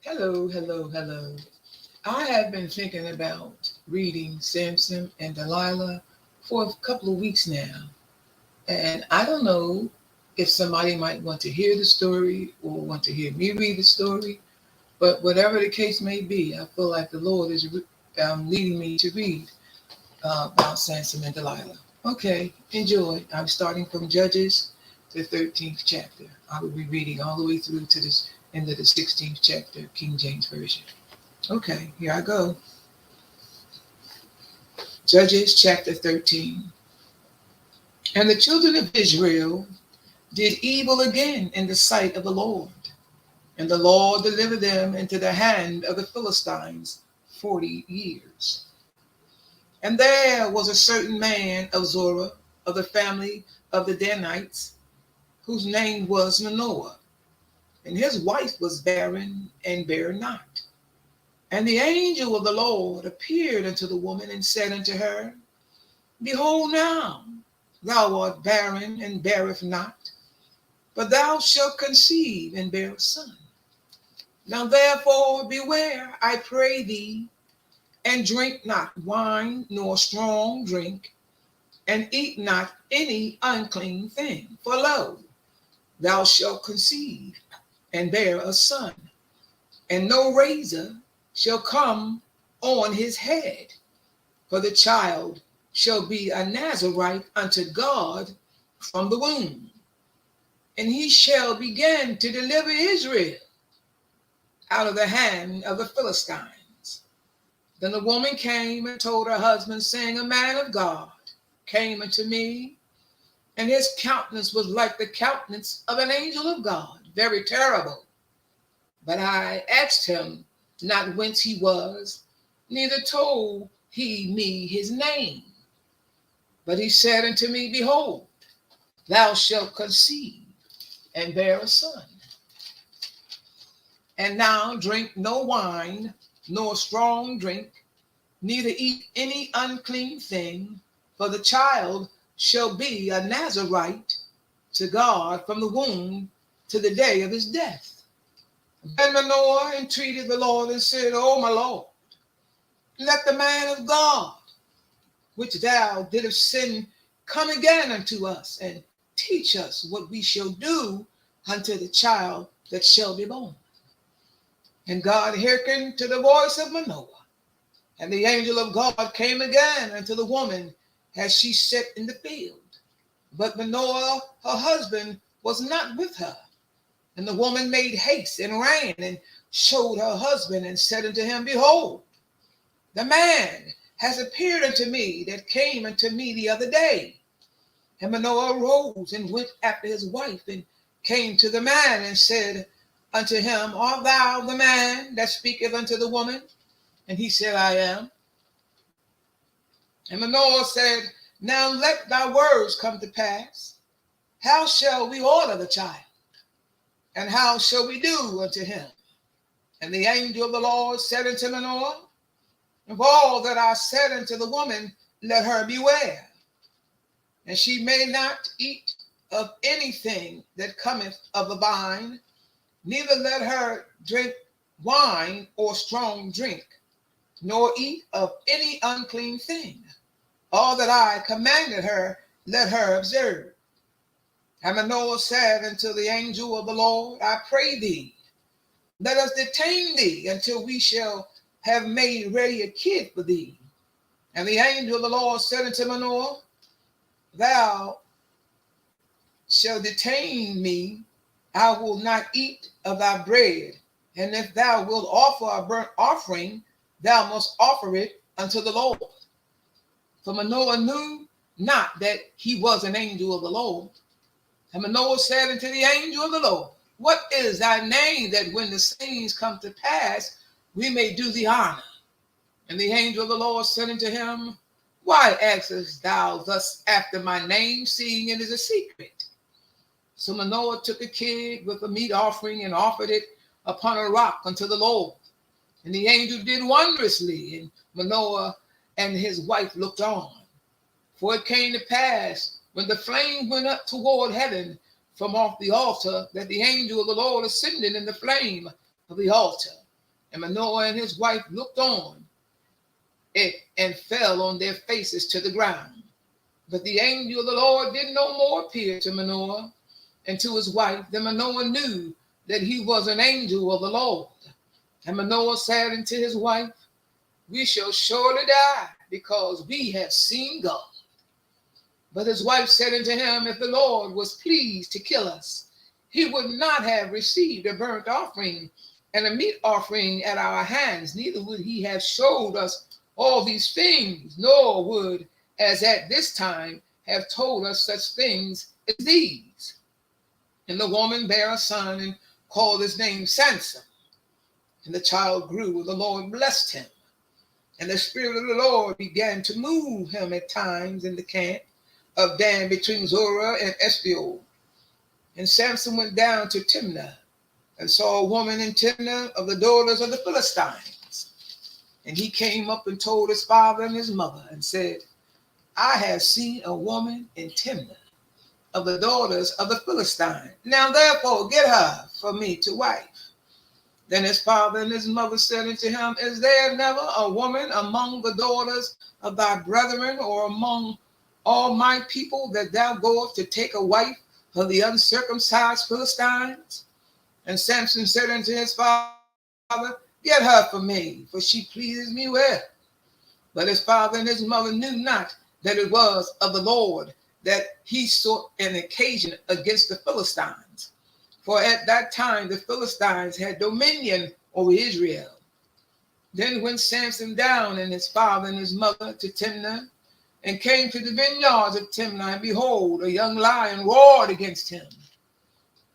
Hello, hello, hello. I have been thinking about reading Samson and Delilah for a couple of weeks now. And I don't know if somebody might want to hear the story or want to hear me read the story. But whatever the case may be, I feel like the Lord is leading me to read about Samson and Delilah. Okay, enjoy. I'm starting from Judges, the 13th chapter. I will be reading all the way through to this end of the 16th chapter, King James Version. Okay, here I go. Judges chapter 13. And the children of Israel did evil again in the sight of the Lord. And the Lord delivered them into the hand of the Philistines 40 years. And there was a certain man of Zorah, of the family of the Danites, whose name was Manoah. And his wife was barren and bare not. And the angel of the Lord appeared unto the woman and said unto her, Behold now, thou art barren and bearest not, but thou shalt conceive and bear a son. Now therefore beware, I pray thee, and drink not wine nor strong drink, and eat not any unclean thing. For lo, thou shalt conceive and bear a son, and no razor shall come on his head, for the child shall be a Nazarite unto God from the womb. And he shall begin to deliver Israel out of the hand of the Philistines. Then the woman came and told her husband, saying, A man of God came unto me, and his countenance was like the countenance of an angel of God, very terrible. But I asked him not whence he was, neither told he me his name. But he said unto me, Behold, thou shalt conceive and bear a son. And now drink no wine, nor strong drink, neither eat any unclean thing, for the child shall be a Nazarite to God from the womb to the day of his death. Then Manoah entreated the Lord and said, O my Lord, let the man of God, which thou didst send, come again unto us, and teach us what we shall do unto the child that shall be born. And God hearkened to the voice of Manoah. And the angel of God came again unto the woman as she sat in the field. But Manoah, her husband, was not with her. And the woman made haste and ran and showed her husband and said unto him, Behold, the man has appeared unto me that came unto me the other day. And Manoah arose and went after his wife and came to the man and said unto him, Art thou the man that speaketh unto the woman? And he said, I am. And Manoah said, Now let thy words come to pass. How shall we order the child? And how shall we do unto him? And the angel of the Lord said unto Manoah, Of all that I said unto the woman, let her beware. And she may not eat of anything that cometh of the vine, neither let her drink wine or strong drink, nor eat of any unclean thing. All that I commanded her, let her observe. And Manoah said unto the angel of the Lord, I pray thee, let us detain thee until we shall have made ready a kid for thee. And the angel of the Lord said unto Manoah, Thou shalt detain me, I will not eat of thy bread. And if thou wilt offer a burnt offering, thou must offer it unto the Lord. For Manoah knew not that he was an angel of the Lord. And Manoah said unto the angel of the Lord, What is thy name, that when the things come to pass, we may do thee honor? And the angel of the Lord said unto him, Why askest thou thus after my name, seeing it is a secret? So Manoah took a kid with a meat offering and offered it upon a rock unto the Lord. And the angel did wondrously, and Manoah and his wife looked on. For it came to pass, when the flame went up toward heaven from off the altar, that the angel of the Lord ascended in the flame of the altar. And Manoah and his wife looked on it and fell on their faces to the ground. But the angel of the Lord did no more appear to Manoah and to his wife. Then Manoah knew that he was an angel of the Lord. And Manoah said unto his wife, we shall surely die, because we have seen God. But his wife said unto him, if the Lord was pleased to kill us, he would not have received a burnt offering and a meat offering at our hands, neither would he have showed us all these things, nor would, as at this time, have told us such things as these. And the woman bare a son and called his name Samson. And the child grew, and the Lord blessed him. And the Spirit of the Lord began to move him at times in the camp of Dan between Zorah and Eshtaol. And Samson went down to Timnah and saw a woman in Timnah of the daughters of the Philistines. And he came up and told his father and his mother and said, I have seen a woman in Timnah of the daughters of the Philistines. Now therefore get her for me to wife. Then his father and his mother said unto him, is there never a woman among the daughters of thy brethren, or among all my people, that thou goest to take a wife of the uncircumcised Philistines? And Samson said unto his father, get her for me, for she pleases me well. But his father and his mother knew not that it was of the Lord that he sought an occasion against the Philistines. For at that time the Philistines had dominion over Israel. Then went Samson down and his father and his mother to Timnah, and came to the vineyards of Timnah, and behold, a young lion roared against him.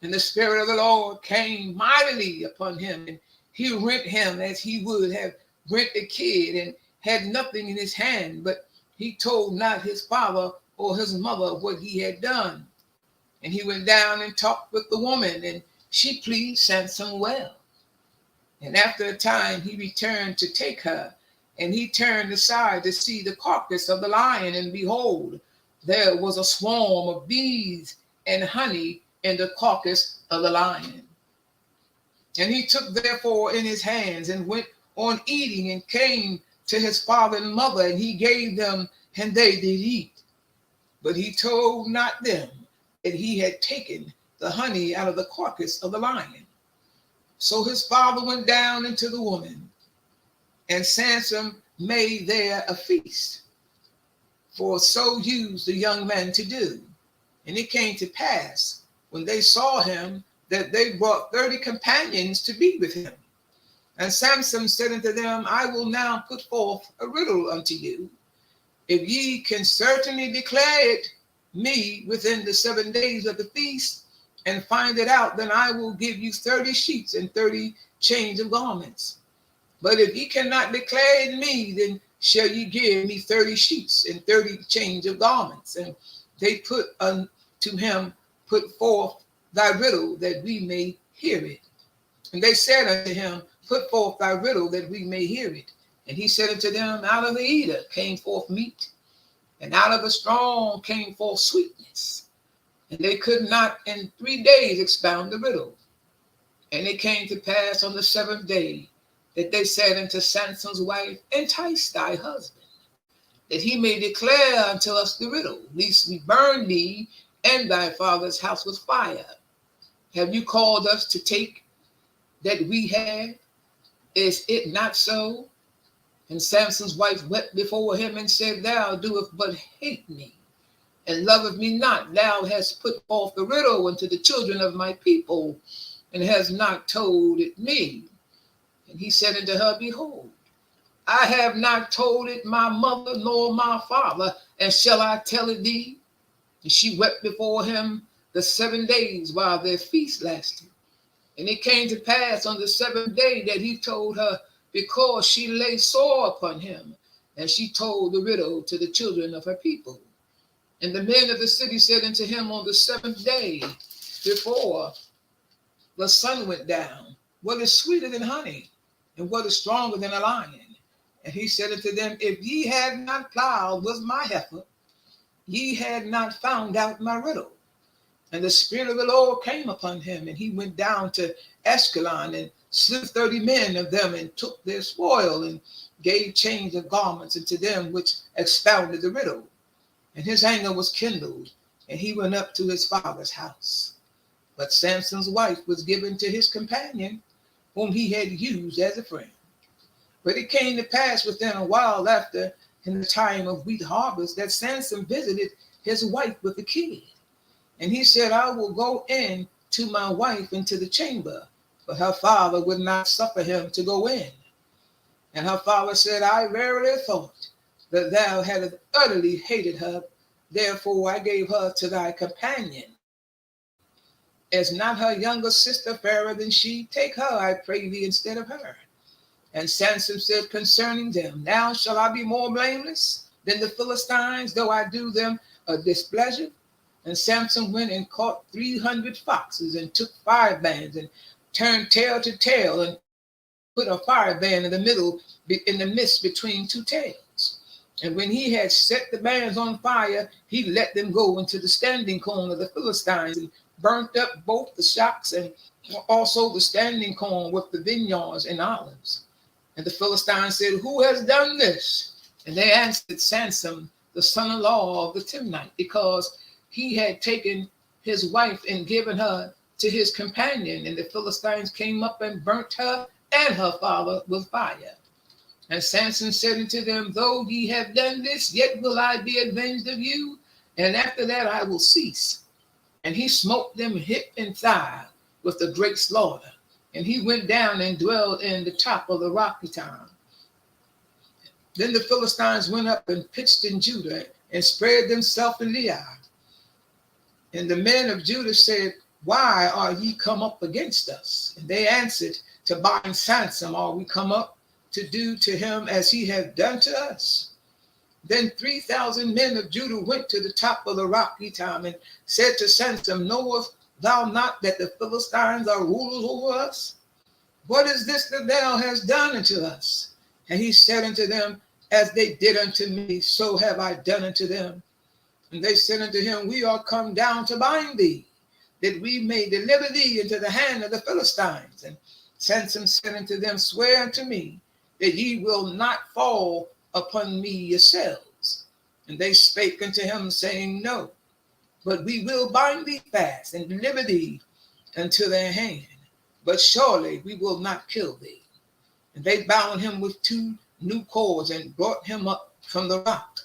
And the Spirit of the Lord came mightily upon him, and he rent him as he would have rent a kid, and had nothing in his hand, but he told not his father or his mother what he had done. And he went down and talked with the woman, and she pleased Samson well. And after a time he returned to take her, and he turned aside to see the carcass of the lion, and behold, there was a swarm of bees and honey in the carcass of the lion. And he took therefore in his hands and went on eating, and came to his father and mother, and he gave them, and they did eat. But he told not them that he had taken the honey out of the carcass of the lion. So his father went down into the woman, and Samson made there a feast, for so used the young men to do. And it came to pass, when they saw him, that they brought 30 companions to be with him. And Samson said unto them, I will now put forth a riddle unto you. If ye can certainly declare it me within the 7 days of the feast, and find it out, then I will give you 30 sheets and 30 change of garments. But if ye cannot declare it me, then shall ye give me 30 sheets and 30 change of garments. And they put unto him, put forth thy riddle, that we may hear it. And they said unto him, put forth thy riddle, that we may hear it. And he said unto them, out of the eater came forth meat, and out of the strong came forth sweetness. And they could not in 3 days expound the riddle. And it came to pass on the 7th day, that they said unto Samson's wife, entice thy husband, that he may declare unto us the riddle, lest we burn thee and thy father's house with fire. Have you called us to take that we have? Is it not so? And Samson's wife wept before him and said, thou doest but hate me, and loveth me not. Thou hast put forth the riddle unto the children of my people, and hast not told it me. And he said unto her, behold, I have not told it my mother nor my father, and shall I tell it thee? And she wept before him the 7 days while their feast lasted. And it came to pass on the 7th day that he told her, because she lay sore upon him. And she told the riddle to the children of her people. And the men of the city said unto him on the 7th day, before the sun went down, what is sweeter than honey, and what is stronger than a lion? And he said unto them, if ye had not plowed with my heifer, ye had not found out my riddle. And the Spirit of the Lord came upon him, and he went down to Ashkelon, and slew 30 men of them, and took their spoil, and gave change of garments unto them which expounded the riddle. And his anger was kindled, and he went up to his father's house. But Samson's wife was given to his companion, whom he had used as a friend. But it came to pass within a while after, in the time of wheat harvest, that Samson visited his wife with a kid. And he said, I will go in to my wife into the chamber. But her father would not suffer him to go in. And her father said, I verily thought that thou hadst utterly hated her. Therefore I gave her to thy companion. Is not her younger sister fairer than she? Take her, I pray thee, instead of her. And Samson said concerning them, now shall I be more blameless than the Philistines, though I do them a displeasure? And Samson went and caught 300 foxes, and took 5 bands, and turned tail to tail, and put a fire band in the midst between 2 tails. And when he had set the bands on fire, he let them go into the standing corn of the Philistines, and burnt up both the shocks and also the standing corn with the vineyards and olives. And the Philistines said, who has done this? And they answered, Samson, the son-in-law of the Timnite, because he had taken his wife and given her to his companion. And the Philistines came up and burnt her and her father with fire. And Samson said unto them, though ye have done this, yet will I be avenged of you, and after that I will cease. And he smote them hip and thigh with a great slaughter. And he went down and dwelled in the top of the rocky town. Then the Philistines went up and pitched in Judah, and spread themselves in Leah. And the men of Judah said, why are ye come up against us? And they answered, to bind Samson are we come up, to do to him as he hath done to us. Then 3,000 men of Judah went to the top of the rocky town, and said to Samson, knowest thou not that the Philistines are rulers over us? What is this that thou hast done unto us? And he said unto them, as they did unto me, so have I done unto them. And they said unto him, we are come down to bind thee, that we may deliver thee into the hand of the Philistines. And Samson said unto them, swear unto me that ye will not fall upon me yourselves. And they spake unto him, saying, no, but we will bind thee fast and deliver thee unto their hand. But surely we will not kill thee. And they bound him with 2 new cords, and brought him up from the rock.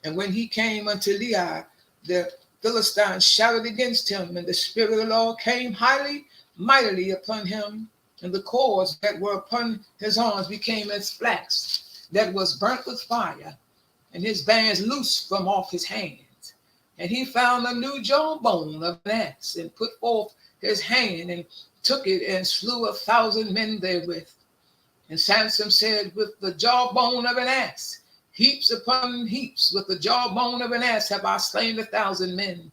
And when he came unto Leah, the Philistines shouted against him, and the Spirit of the Lord came highly, mightily upon him. And the cords that were upon his arms became as flax that was burnt with fire, and his bands loosed from off his hands. And he found a new jawbone of an ass, and put forth his hand, and took it, and slew 1,000 men therewith. And Samson said, with the jawbone of an ass, heaps upon heaps, with the jawbone of an ass have I slain 1,000 men.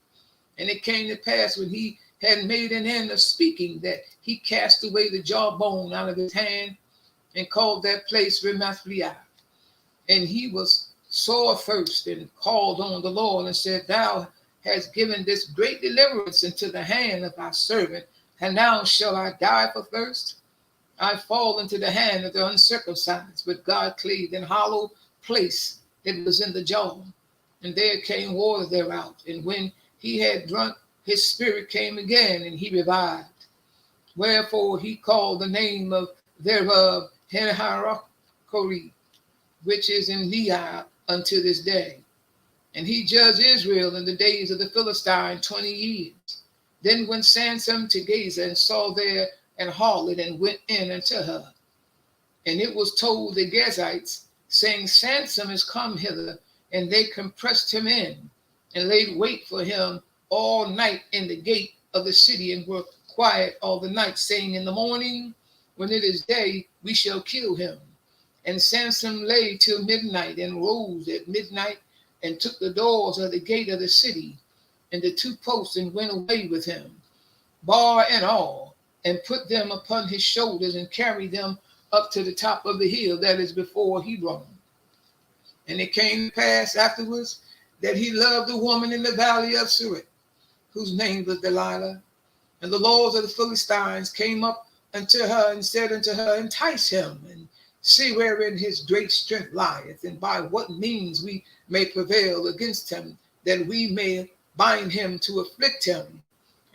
And it came to pass, when he had made an end of speaking, that he cast away the jawbone out of his hand, and called that place Ramathleah. And he was sore athirst, and called on the Lord, and said, thou hast given this great deliverance into the hand of thy servant, and now shall I die for thirst? I fall into the hand of the uncircumcised. But God clave an hollow place that was in the jaw, and there came water thereout. And when he had drunk, his spirit came again, and he revived. Wherefore he called the name of thereof Henharachori, which is in Leah unto this day. And he judged Israel in the days of the Philistine 20 years. Then went Samson to Gaza, and saw there an harlot, and went in unto her. And it was told the Gazites, saying, Samson is come hither. And they compressed him in, and laid wait for him all night in the gate of the city, and were quiet all the night, saying, in the morning, when it is day, we shall kill him. And Samson lay till midnight, and rose at midnight, and took the doors of the gate of the city, and the 2 posts, and went away with him, bar and all, and put them upon his shoulders, and carried them up to the top of the hill that is before Hebron. And it came to pass afterwards that he loved a woman in the valley of Surat, whose name was Delilah. And the lords of the Philistines came up unto her and said unto her, entice him and see wherein his great strength lieth, and by what means we may prevail against him, that we may bind him to afflict him.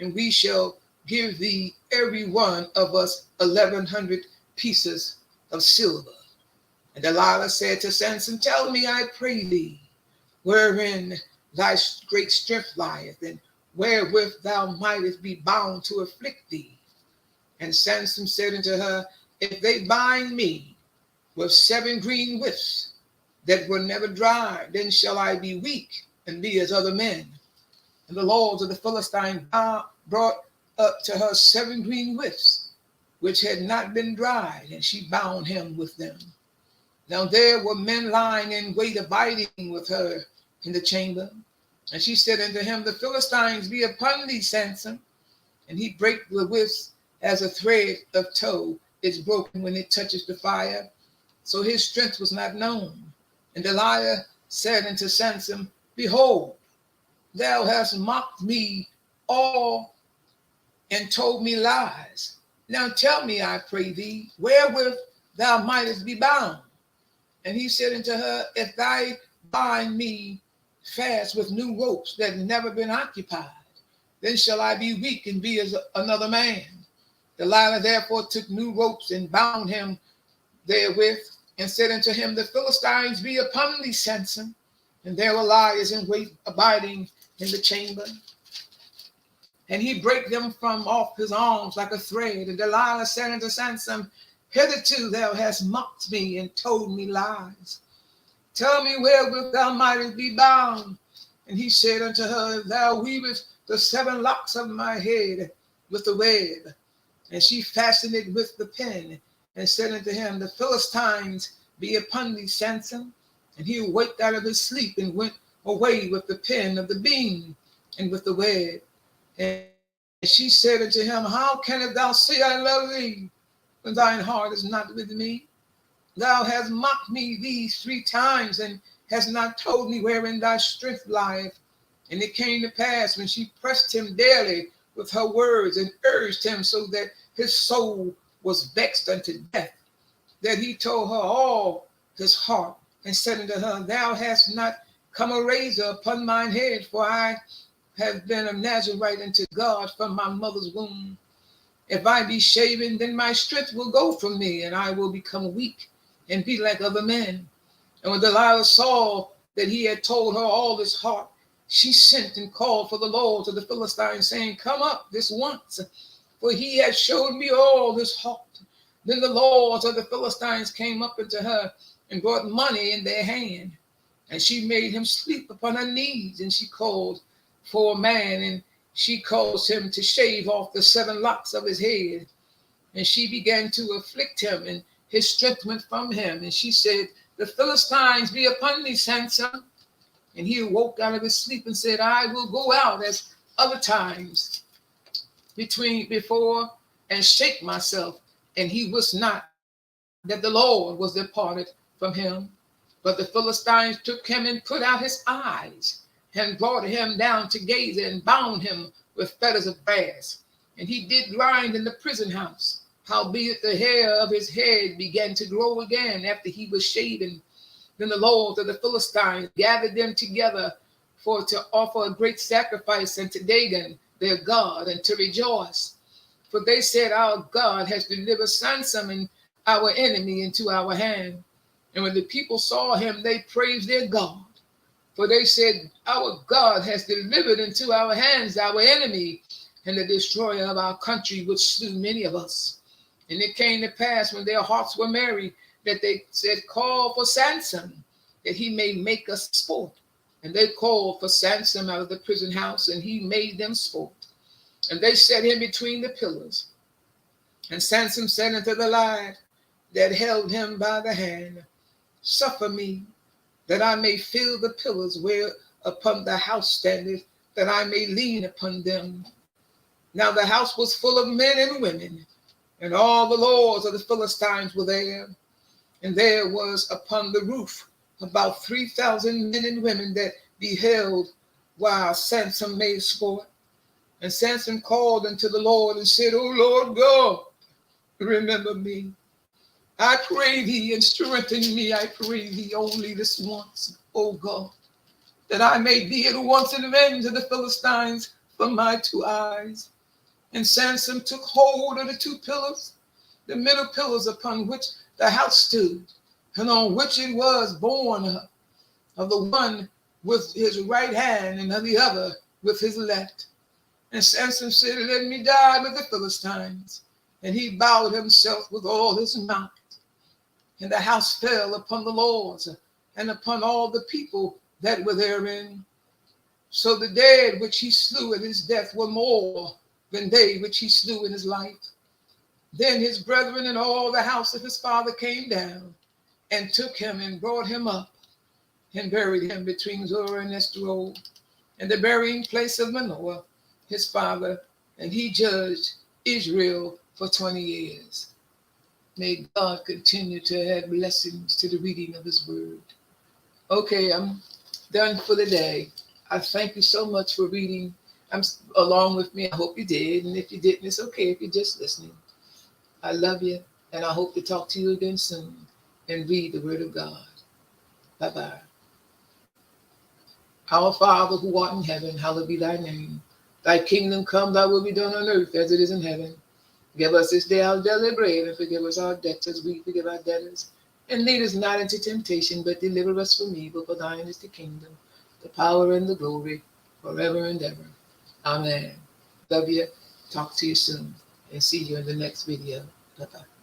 And we shall give thee every one of us 1,100 pieces of silver. And Delilah said to Samson, tell me, I pray thee, wherein thy great strength lieth, and wherewith thou mightest be bound to afflict thee. And Samson said unto her, if they bind me with 7 green withs that were never dried, then shall I be weak and be as other men. And the lords of the Philistines brought up to her 7 green withs, which had not been dried, and she bound him with them. Now there were men lying in wait abiding with her in the chamber. And she said unto him, the Philistines be upon thee, Samson. And he brake the withs as a thread of tow is broken when it touches the fire. So his strength was not known. And Delilah said unto Samson, behold, thou hast mocked me all and told me lies. Now tell me, I pray thee, wherewith thou mightest be bound. And he said unto her, if thou bind me fast with new ropes that have never been occupied, then shall I be weak and be as another man. Delilah therefore took new ropes and bound him therewith, and said unto him, the Philistines be upon thee, Samson. And there were liars in wait abiding in the chamber. And he brake them from off his arms like a thread. And Delilah said unto Samson, hitherto thou hast mocked me and told me lies. Tell me wherewith thou mightest be bound. And he said unto her, thou weavest the 7 locks of my head with the web. And she fastened it with the pin, and said unto him, the Philistines be upon thee, Samson. And he waked out of his sleep and went away with the pin of the beam and with the web. And she said unto him, how canst thou say I love thee, when thine heart is not with me? Thou hast mocked me these 3 times, and hast not told me wherein thy strength lieth. And it came to pass, when she pressed him daily with her words, and urged him so that his soul was vexed unto death, that he told her all his heart, and said unto her, thou hast not come a razor upon mine head, for I have been a Nazarite unto God from my mother's womb. If I be shaven, then my strength will go from me, and I will become weak and be like other men. And when Delilah saw that he had told her all his heart, she sent and called for the lords of the Philistines, saying, come up this once, for he has showed me all his heart. Then the lords of the Philistines came up unto her and brought money in their hand. And she made him sleep upon her knees, and she called for a man, and she caused him to shave off the 7 locks of his head. And she began to afflict him, and his strength went from him. And she said, the Philistines be upon thee, Samson. And he awoke out of his sleep and said, I will go out as other times before and shake myself. And he wist not that the Lord was departed from him. But the Philistines took him and put out his eyes, and brought him down to Gaza, and bound him with fetters of brass. And he did grind in the prison house. Howbeit the hair of his head began to grow again after he was shaven. Then the lords of the Philistines gathered them together for to offer a great sacrifice unto Dagon, their God, and to rejoice. For they said, our God has delivered Samson and our enemy into our hand. And when the people saw him, they praised their God. For they said, our God has delivered into our hands our enemy, and the destroyer of our country, which slew many of us. And it came to pass, when their hearts were merry, that they said, call for Samson, that he may make us sport. And they called for Samson out of the prison house, and he made them sport. And they set him between the pillars. And Samson said unto the lad that held him by the hand, suffer me, that I may fill the pillars where upon the house standeth, that I may lean upon them. Now the house was full of men and women, and all the lords of the Philistines were there. And there was upon the roof about 3,000 men and women that beheld while Samson made sport. And Samson called unto the Lord and said, O Lord God, Remember me. I pray thee and strengthen me. I pray thee only this once, O God, that I may be at once an avenge of the Philistines from my two eyes. And Samson took hold of the two pillars, the middle pillars upon which the house stood, and on which it was borne of the one with his right hand and of the other with his left. And Samson said, let me die with the Philistines. And he bowed himself with all his might. And the house fell upon the lords and upon all the people that were therein. So the dead which he slew at his death were more than they which he slew in his life. Then his brethren and all the house of his father came down and took him and brought him up and buried him between Zorah and Eshtaol, and the burying place of Manoah, his father, and he judged Israel for 20 years. May God continue to add blessings to the reading of his word. Okay, I'm done for the day. I thank you so much for reading along with me. I hope you did. And if you didn't, it's okay if you're just listening. I love you, and I hope to talk to you again soon and read the word of God. Bye-bye. Our Father who art in heaven, hallowed be thy name. Thy kingdom come, thy will be done on earth as it is in heaven. Give us this day our daily bread, and forgive us our debts as we forgive our debtors. And lead us not into temptation, but deliver us from evil. For thine is the kingdom, the power, and the glory, forever and ever. Amen. Love you. Talk to you soon. And see you in the next video. Bye-bye.